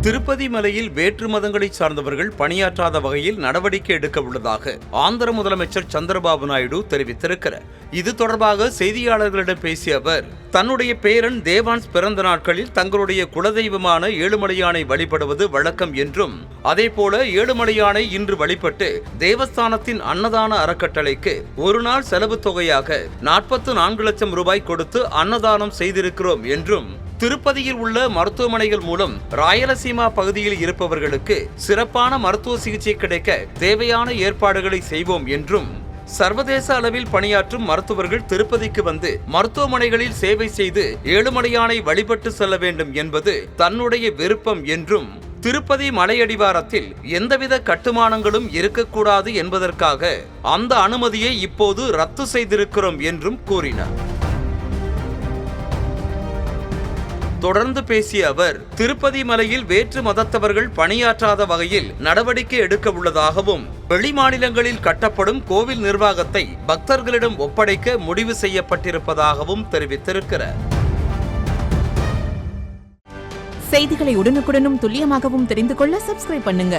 திருப்பதி மலையில் வேற்று மதங்களை சார்ந்தவர்கள் பணியாற்றாத வகையில் நடவடிக்கை எடுக்க உள்ளதாக ஆந்திர முதலமைச்சர் சந்திரபாபு நாயுடு தெரிவித்திருக்கிறார். இது தொடர்பாக செய்தியாளர்களிடம் பேசிய அவர், தன்னுடைய பேரன் தேவான்ஸ் பிறந்த நாட்களில் தங்களுடைய குலதெய்வமான ஏழுமலையானை வழிபடுவது வழக்கம் என்றும், அதேபோல ஏழுமலையானை இன்று வழிபட்டு தேவஸ்தானத்தின் அன்னதான அறக்கட்டளைக்கு ஒரு நாள் செலவு தொகையாக 44 லட்சம் ரூபாய் கொடுத்து அன்னதானம் செய்திருக்கிறோம் என்றும், திருப்பதியில் உள்ள மருத்துவமனைகள் மூலம் ராயலசீமா பகுதியில் இருப்பவர்களுக்கு சிறப்பான மருத்துவ சிகிச்சை கிடைக்க தேவையான ஏற்பாடுகளை செய்வோம் என்றும், சர்வதேச அளவில் பணியாற்றும் மருத்துவர்கள் திருப்பதிக்கு வந்து மருத்துவமனைகளில் சேவை செய்து ஏழுமலையானை வழிபட்டு செல்ல வேண்டும் என்பது தன்னுடைய விருப்பம் என்றும், திருப்பதி மலையடிவாரத்தில் எந்தவித கட்டுமானங்களும் இருக்கக்கூடாது என்பதற்காக அந்த அனுமதியை இப்போது ரத்து செய்திருக்கிறோம் என்றும் கூறினார். தொடர்ந்து பேசிய அவர், திருப்பதி மலையில் வேற்று மதத்தவர்கள் பணியாற்றாத வகையில் நடவடிக்கை எடுக்க உள்ளதாகவும், வெளிமாநிலங்களில் கட்டப்படும் கோவில் நிர்வாகத்தை பக்தர்களிடம் ஒப்படைக்க முடிவு செய்யப்பட்டிருப்பதாகவும் தெரிவித்திருக்கிறார். செய்திகளை உடனுக்குடனும் துல்லியமாகவும் தெரிந்து கொள்ள சப்ஸ்கிரைப் பண்ணுங்க.